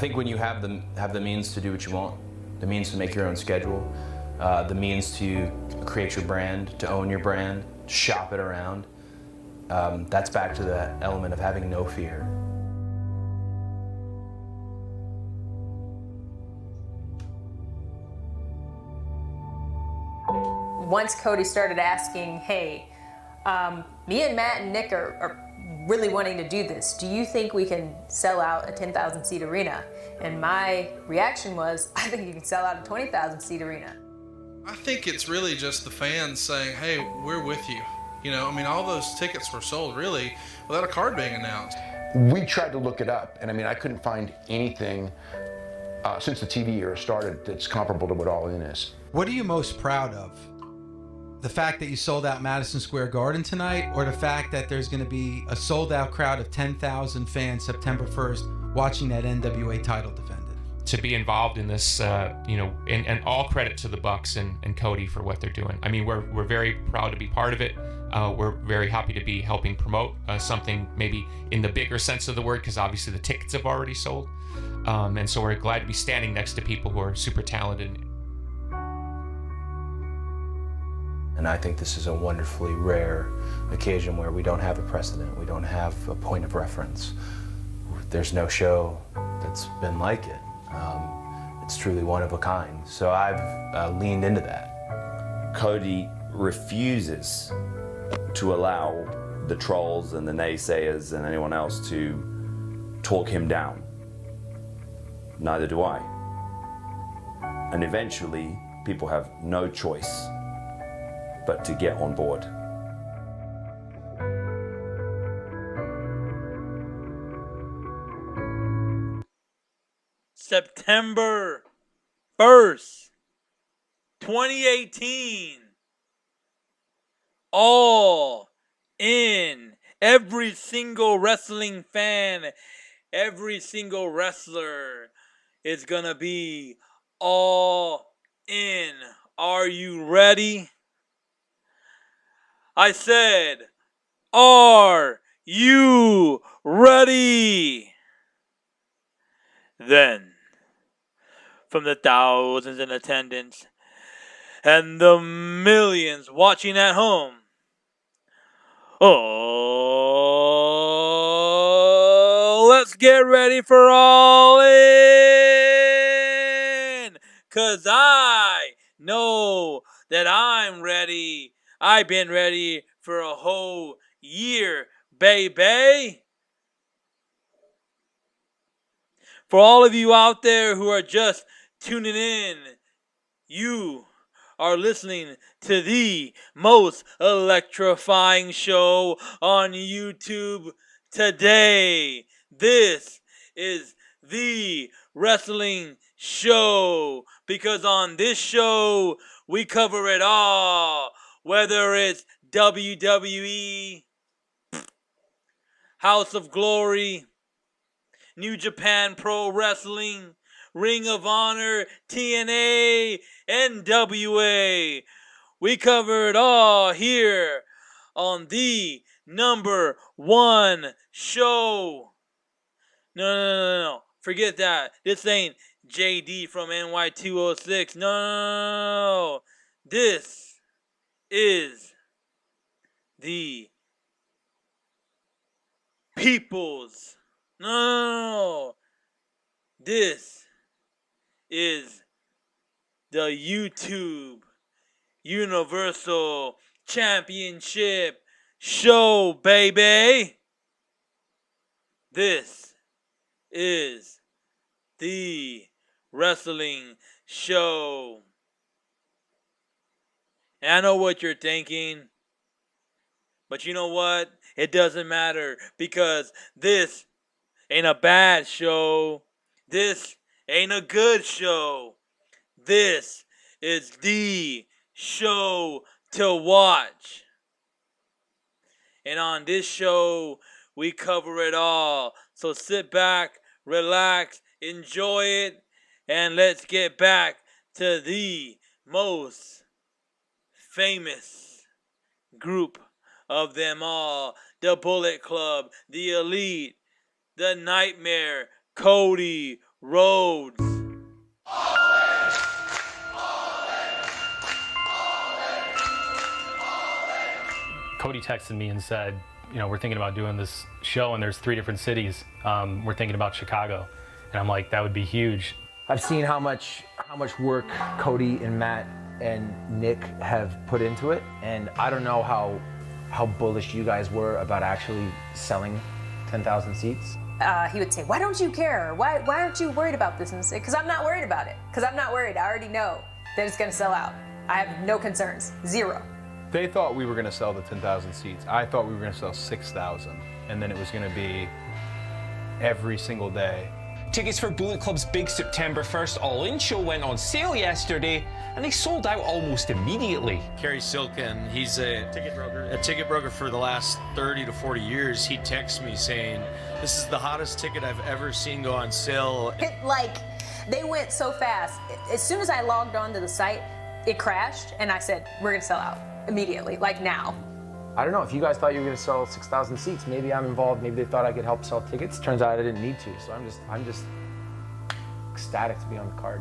think when you have the means to do what you want, the means to make your own schedule, the means to create your brand, to own your brand, to shop it around, that's back to the element of having no fear. Once CODY started asking, hey, me and Matt and Nick are really wanting to do this. Do you think we can sell out a 10,000 seat arena? And my reaction was, I think you can sell out a 20,000 seat arena. I think it's really just the fans saying, hey, we're with you. You know, I mean, all those tickets were sold really without a card being announced. We tried to look it up, and I mean, I couldn't find anything since the TV era started that's comparable to what All In is. What are you most proud of? The fact that you sold out Madison Square Garden tonight, or the fact that there's going to be a sold-out crowd of 10,000 fans September 1st watching that NWA title defended? To be involved in this, you know, and all credit to the Bucks and CODY for what they're doing. I mean, we're very proud to be part of it. We're very happy to be helping promote something maybe in the bigger sense of the word, because obviously the tickets have already sold. And so we're glad to be standing next to people who are super talented. And I think this is a wonderfully rare occasion where we don't have a precedent, we don't have a point of reference. There's no show that's been like it. It's truly one of a kind. So I've leaned into that. CODY refuses to allow the trolls and the naysayers and anyone else to talk him down. Neither do I. And eventually, people have no choice but to get on board. September 1st, 2018. All in. Every single wrestling fan, every single wrestler is gonna be all in. Are you ready? I said, are you ready? Then, from the thousands in attendance and the millions watching at home, oh, let's get ready for All In, 'cause I know that I'm ready. I've been ready for a whole year, baby. For all of you out there who are just tuning in, you are listening to the most electrifying show on YouTube today. This is the Wrestling Show, because on this show, we cover it all. Whether it's WWE, House of Glory, New Japan Pro Wrestling, Ring of Honor, TNA, NWA. We cover it all here on the number one show. No. Forget that. This ain't JD from NY206. No. This is the people's. No. This is the YouTube Universal Championship Show, baby. This is the Wrestling Show. And I know what you're thinking, but you know what? It doesn't matter, because this ain't a bad show. This ain't a good show. This is the show to watch. And on this show, we cover it all. So sit back, relax, enjoy it, and let's get back to the most famous group of them all. The Bullet Club, the Elite, the Nightmare, CODY, Rhodes. Cody texted me and said, you know, we're thinking about doing this show and there's 3 different cities. We're thinking about Chicago. And I'm like, that would be huge. I've seen how much work Cody and Matt and Nick have put into it, and I don't know how bullish you guys were about actually selling 10,000 seats. He would say, why don't you care? Why aren't you worried about this? And say, because I'm not worried about it. Because I'm not worried. I already know that it's going to sell out. I have no concerns. Zero. They thought we were going to sell the 10,000 seats. I thought we were going to sell 6,000. And then it was going to be every single day. Tickets for Bullet Club's big September 1st All-In show went on sale yesterday, and they sold out almost immediately. Kerry Silken, he's a ticket broker for the last 30 to 40 years. He texts me saying, this is the hottest ticket I've ever seen go on sale. They went so fast. As soon as I logged onto the site, it crashed, and I said, we're going to sell out immediately, like now. I don't know, if you guys thought you were going to sell 6,000 seats, maybe I'm involved, maybe they thought I could help sell tickets. Turns out I didn't need to, so I'm just ecstatic to be on the card.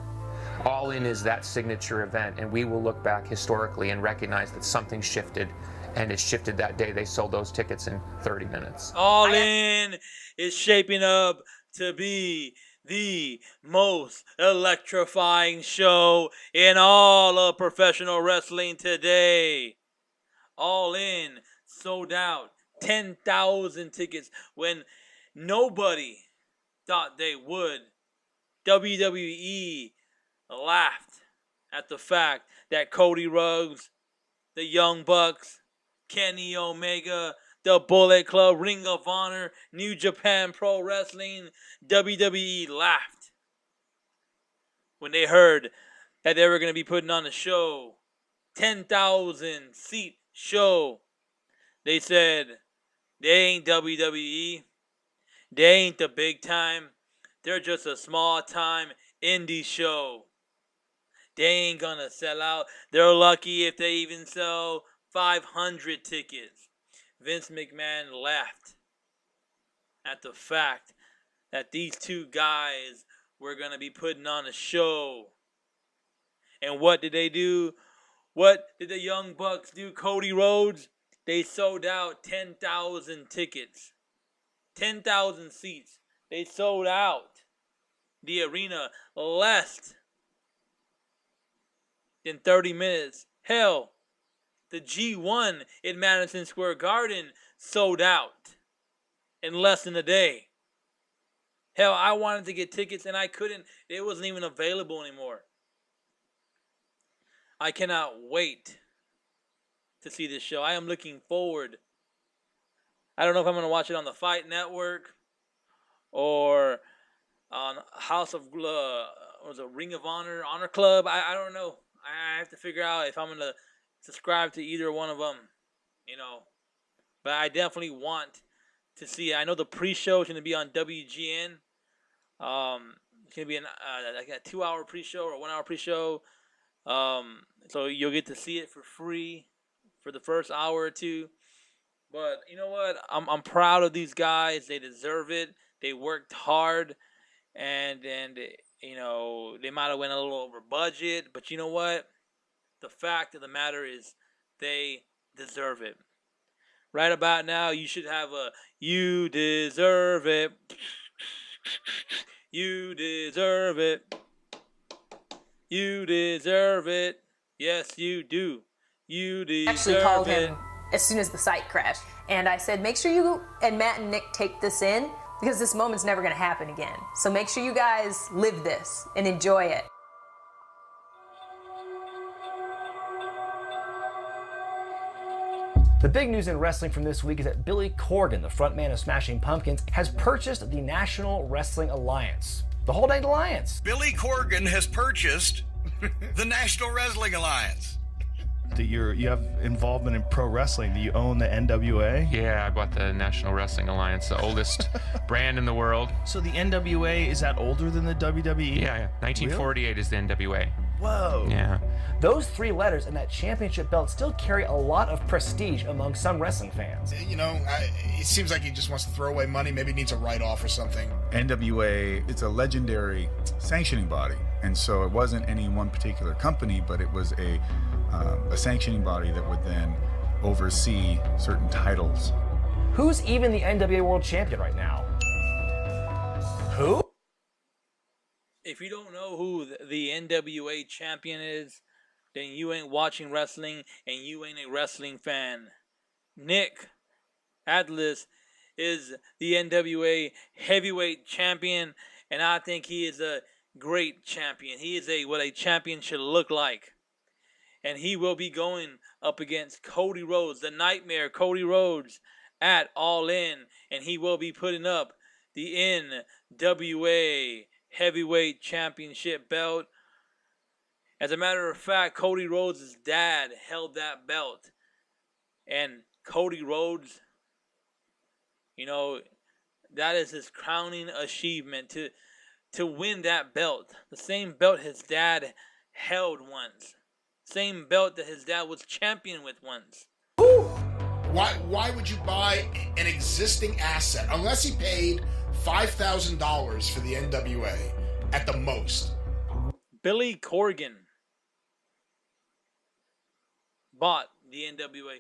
All In is that signature event, and we will look back historically and recognize that something shifted, and it shifted that day. They sold those tickets in 30 minutes. All In is shaping up to be the most electrifying show in all of professional wrestling today. All In sold out 10,000 tickets when nobody thought they would. WWE laughed at the fact that Cody Rhodes, the Young Bucks, Kenny Omega, the Bullet Club, Ring of Honor, New Japan Pro Wrestling, WWE laughed when they heard that they were going to be putting on a show, 10,000 seat show. They said they ain't WWE, they ain't the big time, they're just a small time indie show. They ain't gonna sell out. They're lucky if they even sell 500 tickets. Vince McMahon laughed at the fact that these two guys were gonna be putting on a show. And what did they do? What did the Young Bucks do? Cody Rhodes, they sold out 10,000 tickets. 10,000 seats. They sold out the arena less than 30 minutes. Hell, the G1 in Madison Square Garden sold out in less than a day. Hell, I wanted to get tickets and I couldn't. It wasn't even available anymore. I cannot wait to see this show. I am looking forward. I don't know if I'm going to watch it on the Fight Network or on House of was it Ring of Honor, Honor Club. I don't know. I have to figure out if I'm going to subscribe to either one of them, you know. But I definitely want to see it. I know the pre-show is going to be on WGN. It's going to be like a 2-hour pre-show or 1-hour pre-show. So you'll get to see it for free for the first hour or two. But you know what? I'm proud of these guys. They deserve it. They worked hard, and you know, they might have went a little over budget. But you know what? The fact of the matter is, they deserve it. Right about now, you should have a "You deserve it." You deserve it. You deserve it. Yes, you do. You deserve Actually called it. him as soon as the site crashed. And I said, make sure you and Matt and Nick take this in because this moment's never going to happen again. So make sure you guys live this and enjoy it. The big news in wrestling from this week is that Billy Corgan, the frontman of Smashing Pumpkins, has purchased the National Wrestling Alliance. The whole dang alliance. Billy Corgan has purchased the National Wrestling Alliance. You have involvement in pro wrestling. Do you own the NWA? Yeah, I bought the National Wrestling Alliance, the oldest brand in the world. So the NWA, is that older than the WWE? Yeah. 1948 is the NWA. Whoa. Yeah. Those 3 letters and that championship belt still carry a lot of prestige among some wrestling fans. You know, it seems like he just wants to throw away money, maybe needs a write-off or something. NWA, it's a legendary sanctioning body. And so it wasn't any one particular company, but it was a sanctioning body that would then oversee certain titles. Who's even the NWA World Champion right now? Who? If you don't know who the NWA champion is, then you ain't watching wrestling and you ain't a wrestling fan. Nick ALDIS is the NWA heavyweight champion, and I think he is a great champion. He is what a champion should look like. And he will be going up against Cody Rhodes, the Nightmare Cody Rhodes, at All In, and he will be putting up the NWA Heavyweight Championship belt. As a matter of fact, Cody Rhodes' dad held that belt. And Cody Rhodes, you know, that is his crowning achievement to win that belt. The same belt his dad held once. Same belt that his dad was champion with once. Why would you buy an existing asset unless he paid $5,000 for the NWA at the most? Billy Corgan bought the NWA.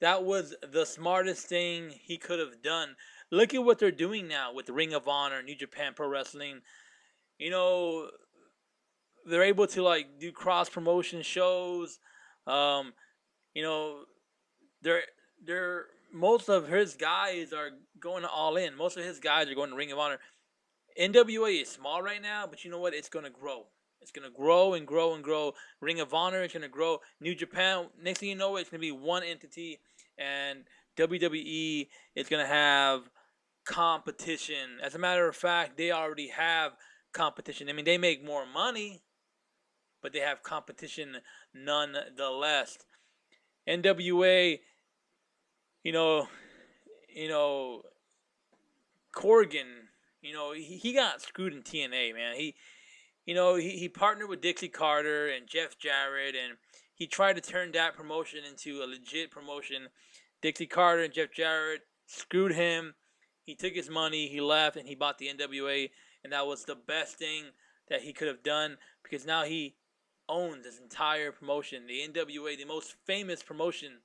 That was the smartest thing he could have done. Look at what they're doing now with Ring of Honor, New Japan Pro Wrestling. You know, they're able to like do cross promotion shows. You know, they're most of his guys are going to All In. Most of his guys are going to Ring of Honor. NWA is small right now, but you know what? It's going to grow. It's going to grow and grow and grow. Ring of Honor is going to grow. New Japan, next thing you know, it's going to be one entity. And WWE is going to have competition. As a matter of fact, they already have competition. I mean, they make more money, but they have competition nonetheless. NWA, you know, Corgan, you know, he got screwed in TNA, man. He partnered with Dixie Carter and Jeff Jarrett, and he tried to turn that promotion into a legit promotion. Dixie Carter and Jeff Jarrett screwed him. He took his money, he left, and he bought the NWA, and that was the best thing that he could have done because now he owns this entire promotion. The NWA, the most famous promotion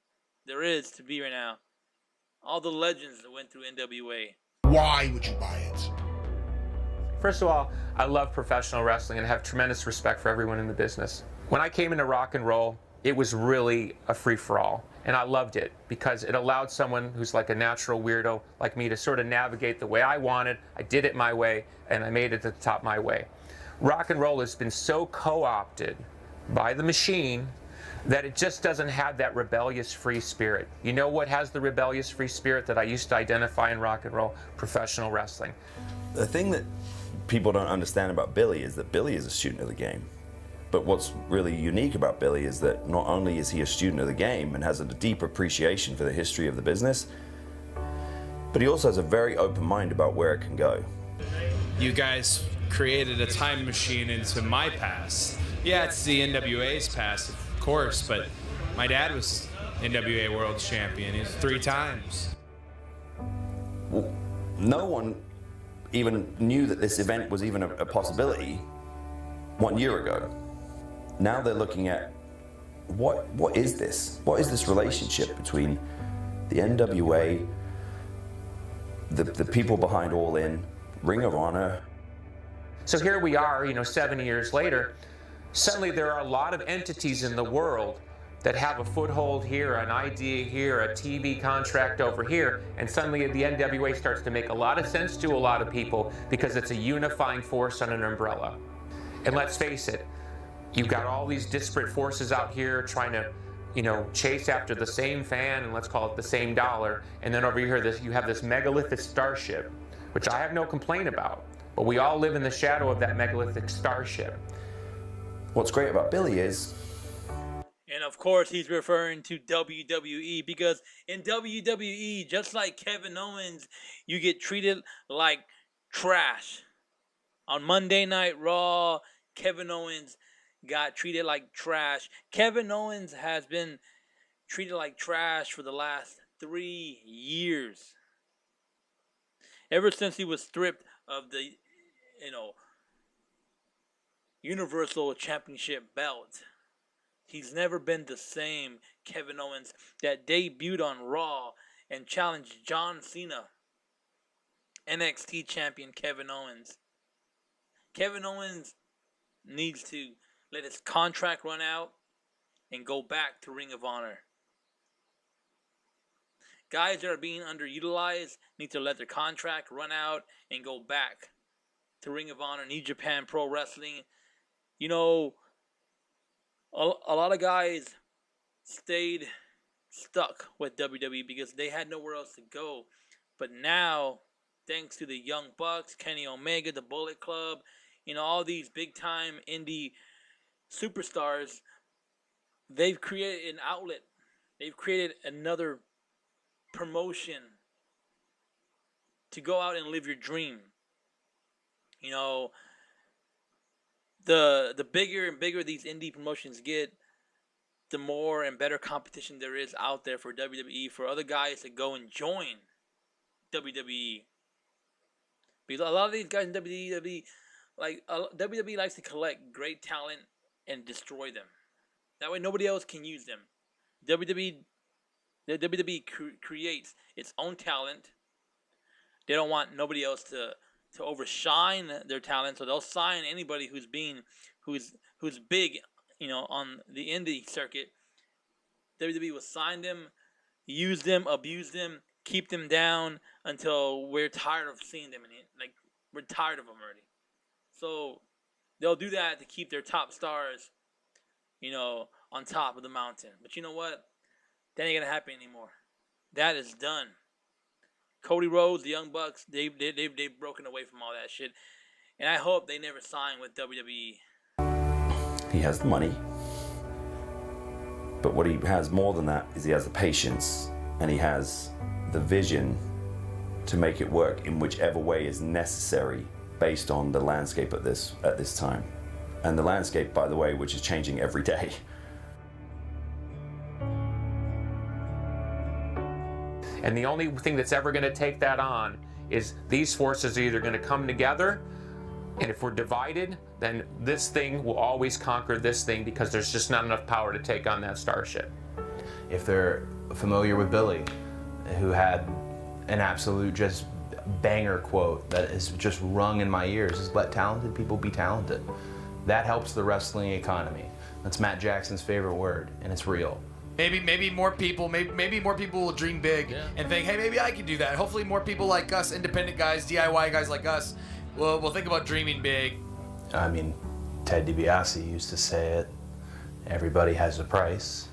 there is to be right now. All the legends that went through NWA. Why would you buy it? First of all, I love professional wrestling and have tremendous respect for everyone in the business. When I came into rock and roll, it was really a free-for-all. And I loved it because it allowed someone who's like a natural weirdo like me to sort of navigate the way I wanted. I did it my way, and I made it to the top my way. Rock and roll has been so co-opted by the machine that it just doesn't have that rebellious free spirit. You know what has the rebellious free spirit that I used to identify in rock and roll? Professional wrestling. The thing that people don't understand about Billy is that Billy is a student of the game. But what's really unique about Billy is that not only is he a student of the game and has a deep appreciation for the history of the business, but he also has a very open mind about where it can go. You guys created a time machine into my past. Yeah, it's the NWA's past, of course, but my dad was NWA World Champion. He was 3 times. Well, no one even knew that this event was even a possibility 1 year ago. Now they're looking at what is this? What is this relationship between the NWA, the people behind All In, Ring of Honor? So here we are, 7 years later. Suddenly there are a lot of entities in the world that have a foothold here, an idea here, a TV contract over here, and suddenly the NWA starts to make a lot of sense to a lot of people because it's a unifying force on an umbrella. And let's face it, you've got all these disparate forces out here trying to, chase after the same fan, and let's call it the same dollar, and then over here you have this megalithic starship, which I have no complaint about, but we all live in the shadow of that megalithic starship. What's great about Billy is, and of course he's referring to WWE, because in WWE, just like Kevin Owens, you get treated like trash. On Monday Night Raw, Kevin Owens got treated like trash. Kevin Owens has been treated like trash for the last 3 years. Ever since he was stripped of the, Universal Championship belt, he's never been the same Kevin Owens that debuted on Raw and challenged John Cena. NXT champion Kevin Owens. Kevin Owens needs to let his contract run out and go back to Ring of Honor. Guys that are being underutilized need to let their contract run out and go back to Ring of Honor, New Japan Pro Wrestling. A lot of guys stayed stuck with WWE because they had nowhere else to go. But now, thanks to the Young Bucks, Kenny Omega, the Bullet Club, all these big-time indie superstars, they've created an outlet. They've created another promotion to go out and live your dream. The bigger and bigger these indie promotions get, the more and better competition there is out there for WWE, for other guys to go and join WWE. Because a lot of these guys in WWE, WWE likes to collect great talent and destroy them. That way nobody else can use them. WWE creates its own talent. They don't want nobody else to overshine their talent, so they'll sign anybody who's big, on the indie circuit. WWE will sign them, use them, abuse them, keep them down until we're tired of seeing them, we're tired of them already. So they'll do that to keep their top stars, on top of the mountain. But you know what? That ain't gonna happen anymore. That is done. Cody Rhodes, the Young Bucks, they've broken away from all that shit, and I hope they never sign with WWE. He has the money, but what he has more than that is he has the patience, and he has the vision to make it work in whichever way is necessary based on the landscape at this time. And the landscape, by the way, which is changing every day. And the only thing that's ever going to take that on is these forces are either going to come together, and if we're divided, then this thing will always conquer this thing because there's just not enough power to take on that starship. If they're familiar with Billy, who had an absolute just banger quote that is just rung in my ears, is let talented people be talented. That helps the wrestling economy. That's Matt Jackson's favorite word, and it's real. Maybe more people will dream big and think, hey, maybe I can do that. Hopefully more people like us, independent guys, DIY guys like us, will think about dreaming big. I mean, Ted DiBiase used to say it, everybody has a price.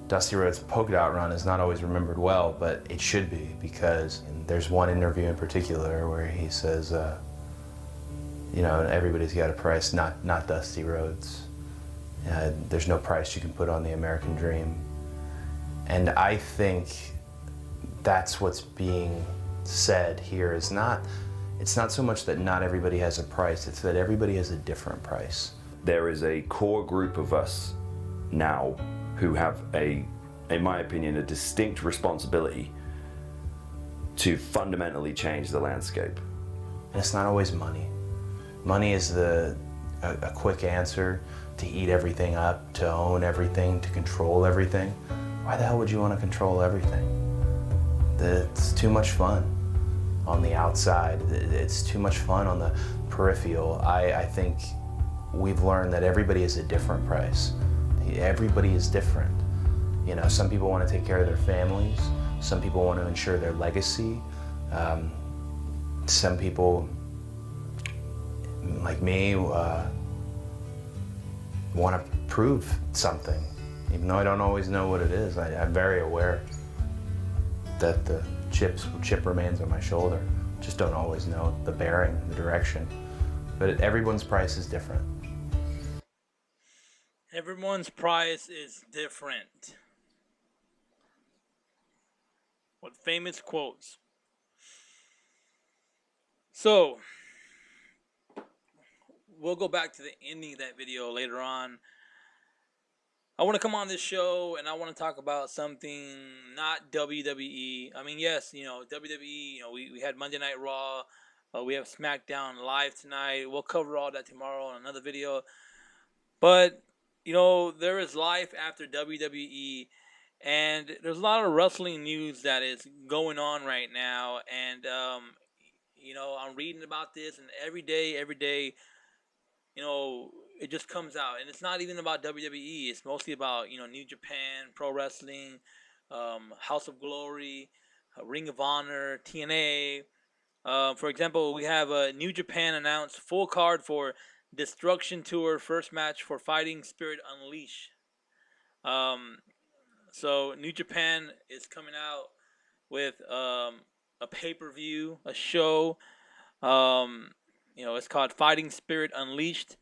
Dusty Rhodes' polka dot run is not always remembered well, but it should be, because there's one interview in particular where he says, everybody's got a price, not Dusty Rhodes. There's no price you can put on the American dream. And I think that's what's being said here is it's not so much that not everybody has a price, it's that everybody has a different price. There is a core group of us now who have in my opinion, a distinct responsibility to fundamentally change the landscape. And it's not always money. Money is a quick answer to eat everything up, to own everything, to control everything. Why the hell would you want to control everything? It's too much fun on the outside. It's too much fun on the peripheral. I think we've learned that everybody has a different price. Everybody is different. Some people want to take care of their families. Some people want to ensure their legacy. Some people, like me, want to prove something, even though I don't always know what it is. I'm very aware that the chip remains on my shoulder. Just don't always know the bearing, the direction. But everyone's price is different. Everyone's price is different. What famous quotes? So, we'll go back to the ending of that video later on. I want to come on this show and I want to talk about something not WWE. I mean, yes, WWE, we had Monday Night Raw. We have SmackDown live tonight. We'll cover all that tomorrow on another video. But, there is life after WWE. And there's a lot of wrestling news that is going on right now. And, I'm reading about this. And every day, it just comes out, and it's not even about WWE. It's mostly about New Japan, Pro Wrestling, House of Glory, Ring of Honor, TNA. For example, we have New Japan announced full card for Destruction Tour first match for Fighting Spirit Unleashed. So New Japan is coming out with a pay-per-view, a show. It's called Fighting Spirit Unleashed.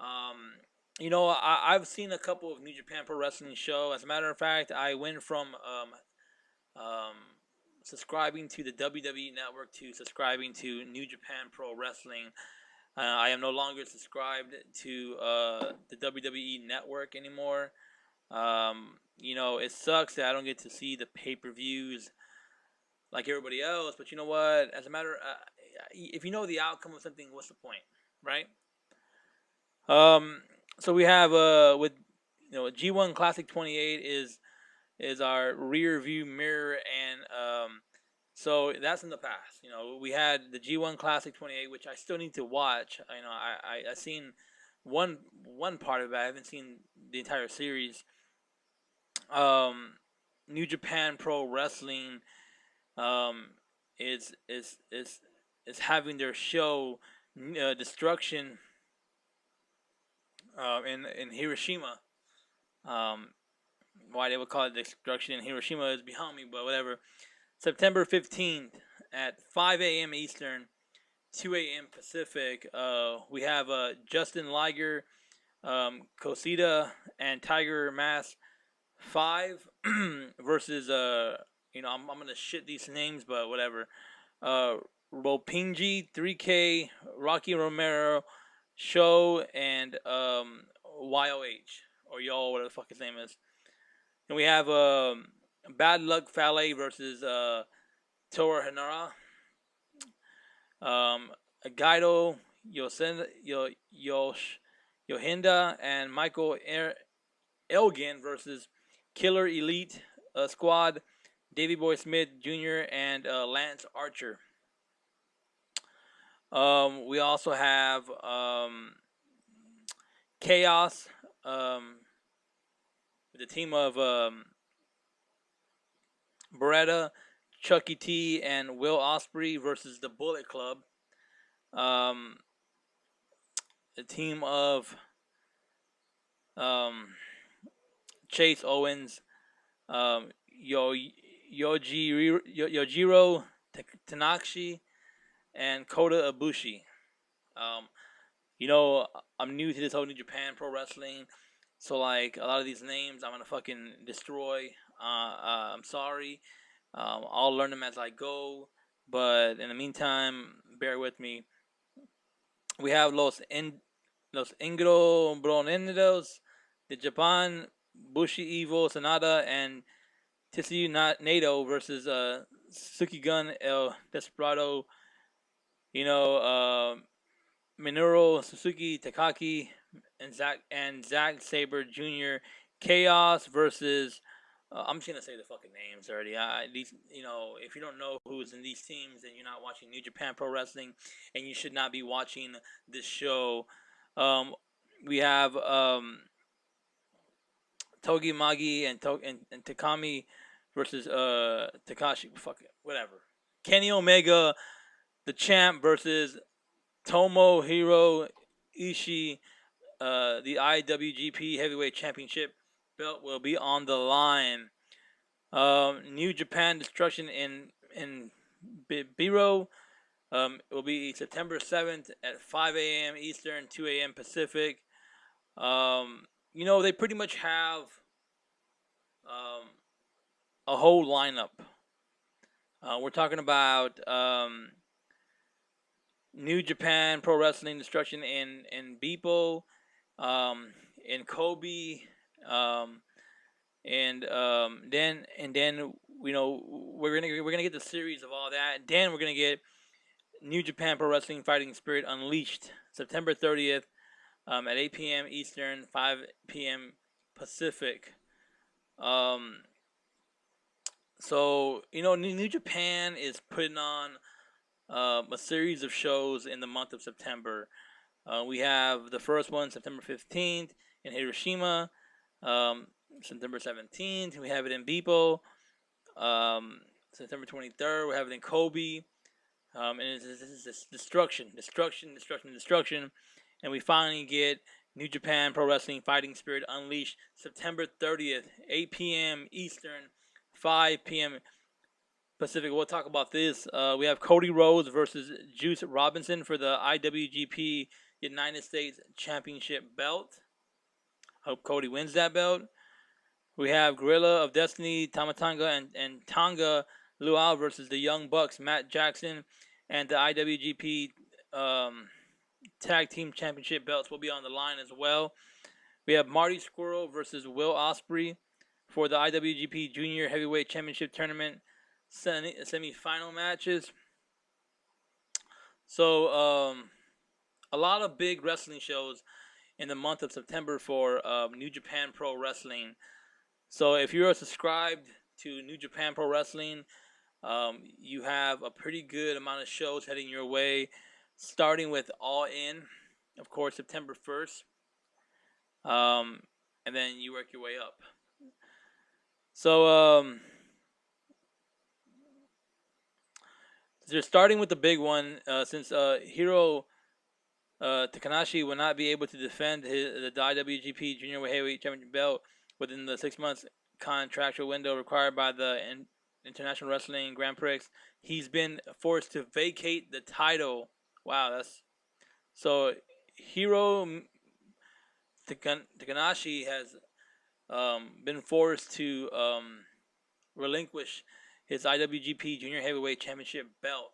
I've seen a couple of New Japan Pro Wrestling show. As a matter of fact, I went from subscribing to the WWE Network to subscribing to New Japan Pro Wrestling. I am no longer subscribed to the WWE Network anymore. It sucks that I don't get to see the pay-per-views like everybody else. But you know what? As a matter, if you know the outcome of something, what's the point, right? So we have with G1 Classic 28 is our rear view mirror, and so that's in the past. We had the G1 Classic 28, which I still need to watch. I seen one part of it. I haven't seen the entire series. New Japan Pro Wrestling is having their show Destruction in Hiroshima. Why they would call it Destruction in Hiroshima is behind me, but whatever. September 15th at 5 a.m. Eastern, 2 a.m. Pacific. We have Justin Liger, Kosida, and Tiger Mask 5 versus I'm gonna shit these names, but whatever. Ropinji, 3K, Rocky Romero, Show, and YOH or Yo, whatever the fuck his name is. And we have Bad Luck Fale versus Toru Hanara. Gaido, Yohinda, and Michael Elgin versus Killer Elite Squad, Davey Boy Smith Jr. and Lance Archer. We also have Chaos, the team of Beretta, Chucky T, and Will Ospreay versus the Bullet Club. The team of Chase Owens, Yojiro Tanahashi, and Kota Ibushi. I'm new to this whole New Japan Pro Wrestling, so like a lot of these names I'm gonna fucking destroy. I'm sorry. I'll learn them as I go, but in the meantime, bear with me. We have Los Ingro Bronidos, the Japan, Bushi Evo, Sanada, and Tetsuya Naito versus Sukigun El Desperado. Minoru Suzuki, Takaki, and Zack Sabre Jr. Chaos versus. I'm just gonna say the fucking names already. If you don't know who's in these teams, then you're not watching New Japan Pro Wrestling, and you should not be watching this show. We have Togi Magi and Takami versus Takashi. Fuck it, whatever. Kenny Omega, the champ, versus Tomohiro Ishii. The IWGP Heavyweight Championship belt will be on the line. New Japan Destruction in Biro will be September 7th at 5 a.m. Eastern, 2 a.m. Pacific. They pretty much have a whole lineup. We're talking about New Japan Pro Wrestling Destruction in Beppo, in Kobe, and then we're gonna get the series of all that. Then we're gonna get New Japan Pro Wrestling Fighting Spirit Unleashed, September 30th, at 8 p.m. Eastern, 5 p.m. Pacific. So New Japan is putting on a series of shows in the month of September. We have the first one September 15th in Hiroshima, September 17th. We have it in Beppo, September 23rd. We have it in Kobe, and it's destruction. And we finally get New Japan Pro Wrestling Fighting Spirit Unleashed, September 30th, 8 p.m. Eastern, 5 p.m. Pacific. We'll talk about this. We have Cody Rhodes versus Juice Robinson for the IWGP United States Championship belt. Hope Cody wins that belt. We have Gorilla of Destiny, Tamatanga, and Tonga Luau versus the Young Bucks, Matt Jackson, and the IWGP Tag Team Championship belts will be on the line as well. We have Marty Squirrel versus Will Ospreay for the IWGP Junior Heavyweight Championship Tournament semi-final matches. So a lot of big wrestling shows in the month of September for New Japan Pro Wrestling. So if you're subscribed to New Japan Pro Wrestling, you have a pretty good amount of shows heading your way, starting with All In, of course, September 1st. And then you work your way up. So they're starting with the big one, since Hiro Takanashi will not be able to defend the IWGP Junior Heavyweight Championship belt within the 6 months contractual window required by the International Wrestling Grand Prix. He's been forced to vacate the title. Wow, that's so. Hiro Takanashi has been forced to relinquish his IWGP Junior Heavyweight Championship belt.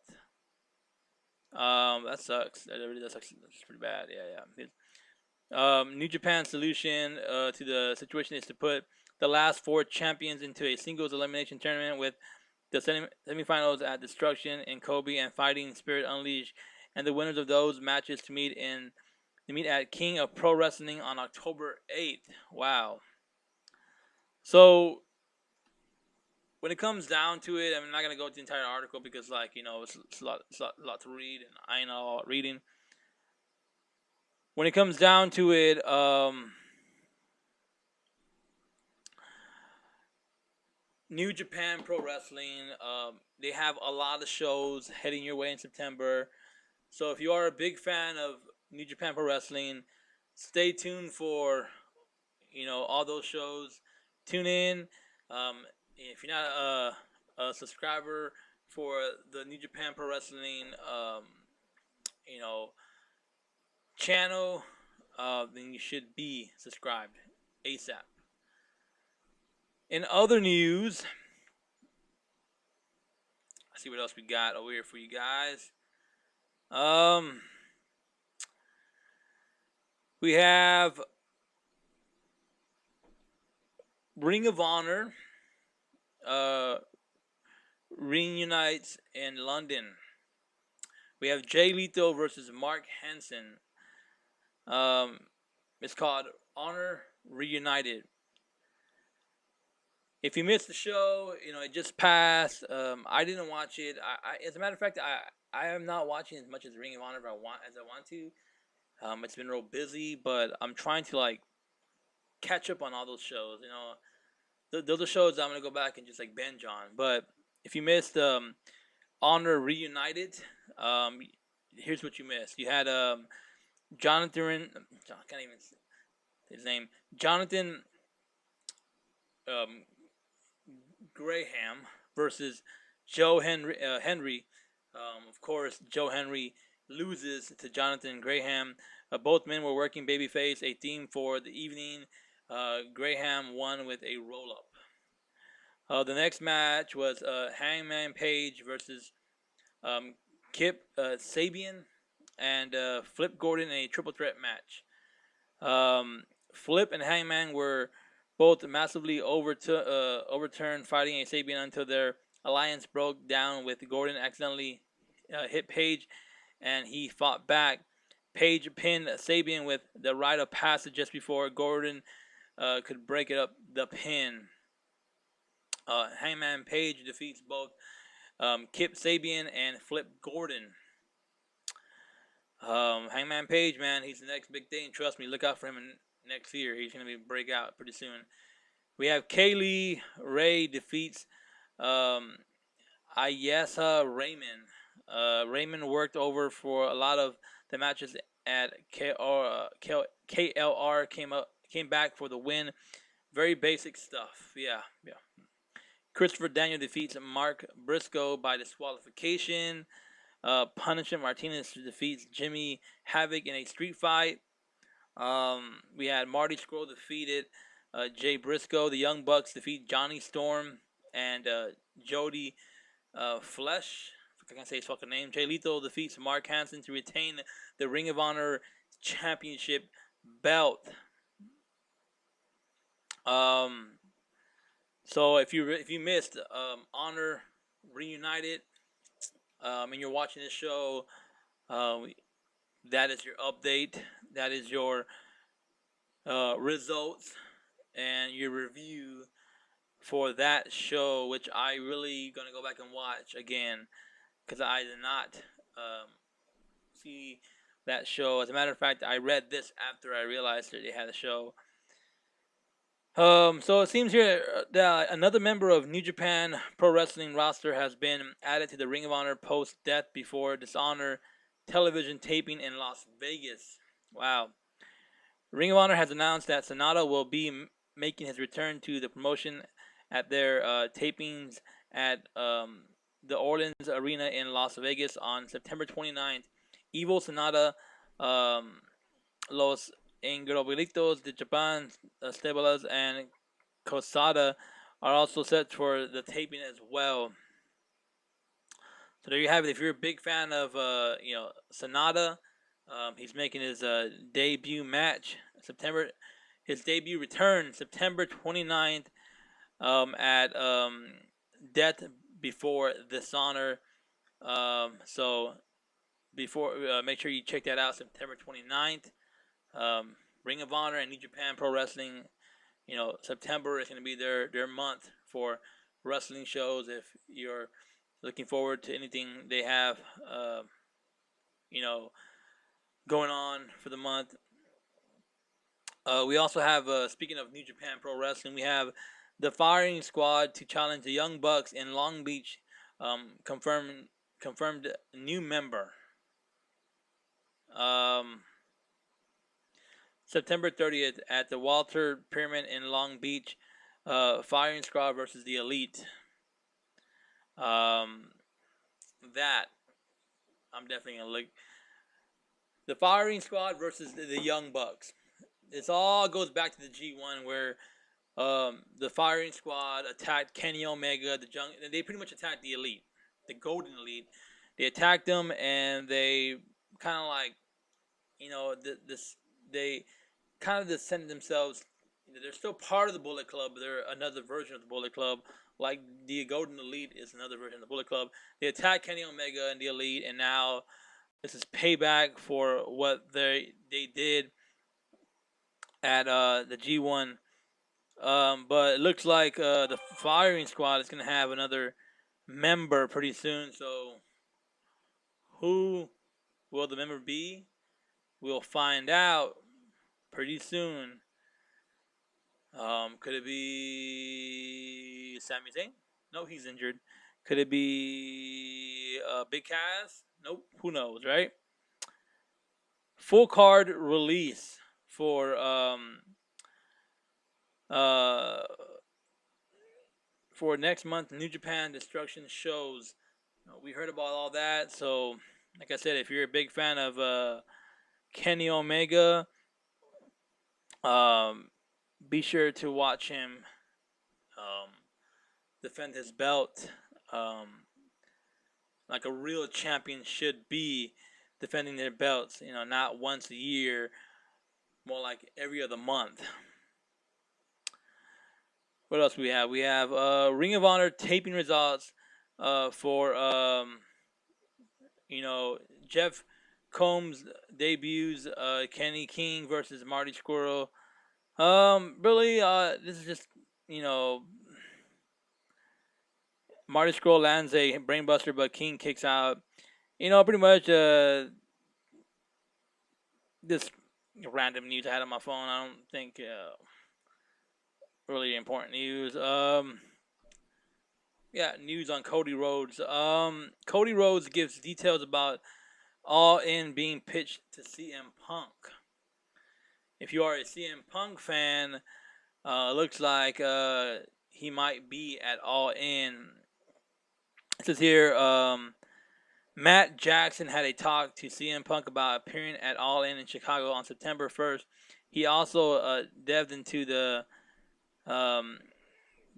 That sucks. That sucks. That's pretty bad. Yeah. New Japan's solution to the situation is to put the last 4 champions into a singles elimination tournament with the semifinals at Destruction in Kobe and Fighting Spirit Unleashed, and the winners of those matches to meet at King of Pro Wrestling on October 8th. Wow. So when it comes down to it, I'm not gonna go to the entire article because, it's a lot to read, and I ain't all reading. When it comes down to it, New Japan Pro Wrestling, they have a lot of shows heading your way in September. So if you are a big fan of New Japan Pro Wrestling, stay tuned for, all those shows. Tune in. If you're not a subscriber for the New Japan Pro Wrestling, channel, then you should be subscribed ASAP. In other news, let's see what else we got over here for you guys. We have Ring of Honor reunites in London. We have Jay Lethal versus Mark Henson. It's called Honor Reunited. If you missed the show, it just passed. I didn't watch it. I as a matter of fact, I am not watching as much as Ring of Honor as I want to. It's been real busy, but I'm trying to catch up on all those shows. Those are shows I'm gonna go back and just binge on. But if you missed Honor Reunited, here's what you missed. You had Jonathan. I can't even say his name. Jonathan Graham versus Joe Henry. Of course, Joe Henry loses to Jonathan Graham. Both men were working babyface, a theme for the evening. Graham won with a roll-up. The next match was Hangman Page versus Kip Sabian. and Flip Gordon in a triple threat match. Flip and Hangman were both massively overturned, fighting a Sabian until their alliance broke down with Gordon accidentally hit Page, and he fought back. Page pinned Sabian with the rite of passage just before Gordon could break it up the pin. Hangman Page defeats both Kip Sabian and Flip Gordon. Hangman Page, man, he's the next big thing. Trust me, look out for him next year. He's going to break out pretty soon. We have Kaylee Ray defeats Ayesa Raymond. Raymond worked over for a lot of the matches at KLR, came back for the win. Very basic stuff. Yeah. Christopher Daniel defeats Mark Briscoe by disqualification. Punishment Martinez defeats Jimmy Havoc in a street fight. We had Marty Scurll defeated Jay Briscoe. The Young Bucks defeat Johnny Storm and Jody Flesh. I can't say his fucking name. Jay Lethal defeats Mark Hansen to retain the Ring of Honor Championship belt. So if you missed Honor Reunited, and you're watching this show, that is your update. That is your results and your review for that show, which I really gonna go back and watch again because I did not see that show. As a matter of fact, I read this after I realized that they had a show. So it seems here that another member of New Japan Pro Wrestling roster has been added to the Ring of Honor post-Death Before Dishonor television taping in Las Vegas. Wow. Ring of Honor has announced that Sonata will be making his return to the promotion at their tapings at the Orleans Arena in Las Vegas on September 29th. Evil, Sonata, Los Ingreditos de Japan, Estebalas, and Cosada are also set for the taping as well. So there you have it. If you're a big fan of Sonata, he's making his debut match his debut return September 29th at Death Before Dishonor. So before make sure you check that out, September 29th. Ring of Honor and New Japan Pro Wrestling, September is going to be their month for wrestling shows. If you're looking forward to anything they have, going on for the month. We also have, speaking of New Japan Pro Wrestling, we have the Firing Squad to challenge the Young Bucks in Long Beach, confirmed new member. September 30th at the Walter Pyramid in Long Beach, Firing Squad versus the Elite. That I'm definitely gonna look. The Firing Squad versus the Young Bucks. This all goes back to the G1 where the Firing Squad attacked Kenny Omega. They pretty much attacked the Elite, the Golden Elite. They attacked them and they kind of like, they kind of just sent themselves. They're still part of the Bullet Club, but they're another version of the Bullet Club. Like the Golden Elite is another version of the Bullet Club. They attacked Kenny Omega and the Elite, and now this is payback for what they did at the G1. But it looks like the Firing Squad is going to have another member pretty soon. So who will the member be? We'll find out pretty soon. Could it be Sami Zayn? No, he's injured. Could it be Big Cass? Nope. Who knows, right? Full card release for next month New Japan Destruction shows. We heard about all that, so like I said, if you're a big fan of Kenny Omega, be sure to watch him defend his belt like a real champion should be. defending their belts. Not once a year, more like every other month. What else we have? We have Ring of Honor taping results for Jeff Combs debuts Kenny King versus Marty Squirrel. Really, this is just Marty Squirrel lands a brainbuster, but King kicks out. Pretty much this random news I had on my phone. I don't think really important news. News on Cody Rhodes. Cody Rhodes gives details about All In being pitched to CM Punk. If you are a CM Punk fan, looks like he might be at All In. It says here, Matt Jackson had a talk to CM Punk about appearing at All In Chicago on September 1st. He also delved into the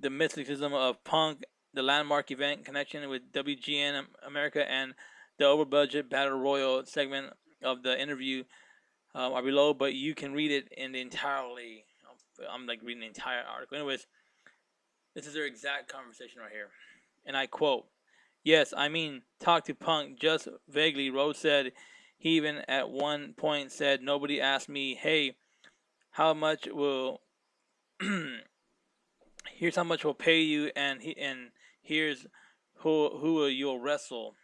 mysticism of Punk, the landmark event connection with WGN America, and the over-budget Battle Royal segment of the interview are below, but you can read it in the entirely. I'm like reading the entire article. Anyways, this is their exact conversation right here. And I quote, "Yes, I mean, talk to Punk just vaguely," Rhodes said. He even at one point said, "Nobody asked me, hey, how much will... here's how much we'll pay you, and here's who you'll wrestle."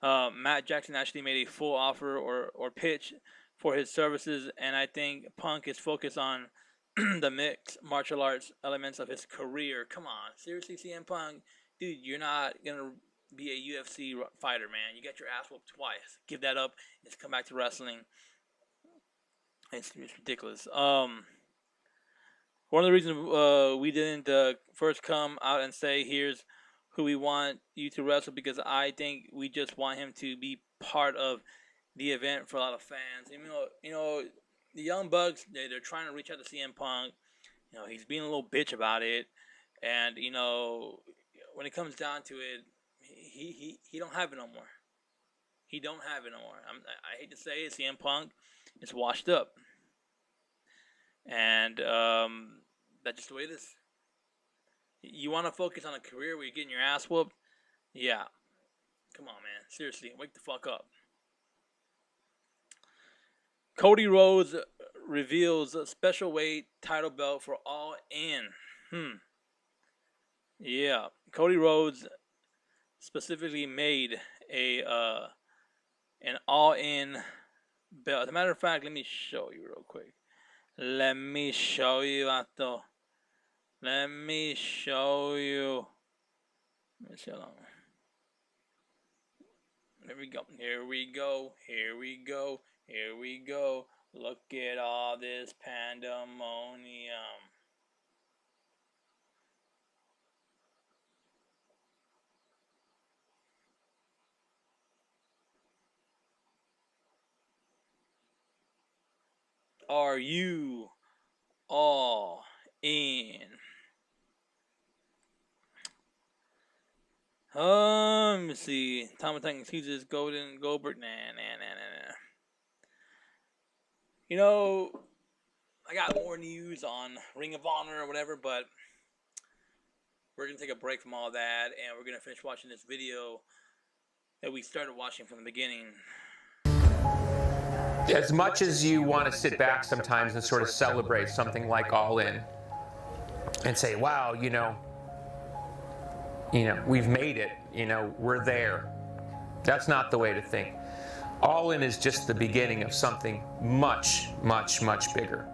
Matt Jackson actually made a full offer or pitch for his services, and I think Punk is focused on the mixed martial arts elements of his career. Come on, seriously, CM Punk? Dude, you're not going to be a UFC fighter, man. You got your ass whooped twice. Give that up and just come back to wrestling. It's ridiculous. One of the reasons we didn't first come out and say, here's who we want you to wrestle, because I think we just want him to be part of the event for a lot of fans. The Young Bucks, they're trying to reach out to CM Punk. He's being a little bitch about it. And, when it comes down to it, he don't have it no more. He don't have it no more. I hate to say it, CM Punk is washed up. And that's just the way it is. You want to focus on a career where you're getting your ass whooped? Yeah. Come on, man. Seriously, wake the fuck up. Cody Rhodes reveals a special weight title belt for All In. Yeah. Cody Rhodes specifically made an All In belt. As a matter of fact, let me show you real quick. Let me show you, Vato. Let me show you. Let me see how long. There we go. Here we go. Here we go. Here we go. Look at all this pandemonium. Are you all in? Let me see. Tom Tank excuses Golden Goldberg. Nah. I got more news on Ring of Honor or whatever, but we're gonna take a break from all that, and we're gonna finish watching this video that we started watching from the beginning. As much as you want to sit back sometimes and sort of celebrate something like All In and say, wow, we've made it, we're there. That's not the way to think. All In is just the beginning of something much, much, much bigger.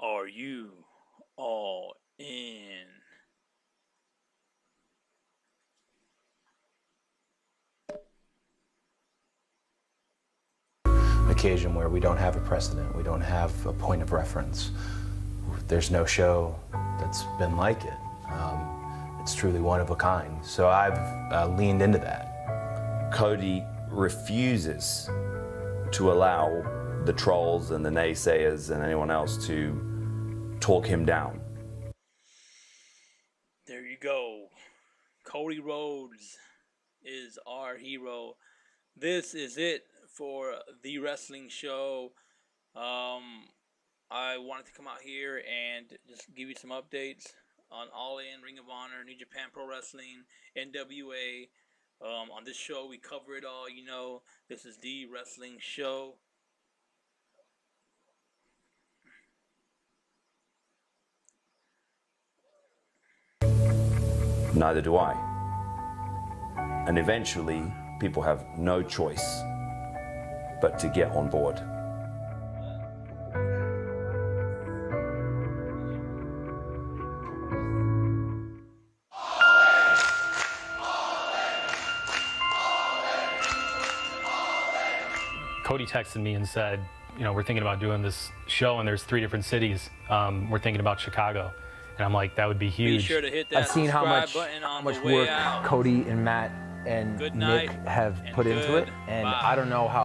Are you all in? Occasion where we don't have a precedent, we don't have a point of reference. There's no show that's been like it. It's truly one of a kind. So I've leaned into that. CODY refuses to allow the trolls and the naysayers and anyone else to talk him down. There you go. Cody Rhodes is our hero. This is it for the wrestling show. I wanted to come out here and just give you some updates on All In, Ring of Honor, New Japan Pro Wrestling, NWA. On this show, we cover it all. You know, this is the wrestling show. Neither do I. And eventually, people have no choice but to get on board. Cody texted me and said, you know, we're thinking about doing this show and there's 3 different cities. We're thinking about Chicago. And I'm like, that would be huge. Be sure to hit that I've seen how much button on the work way out. Cody and Matt and Good Nick night have put into good it, and bye. I don't know how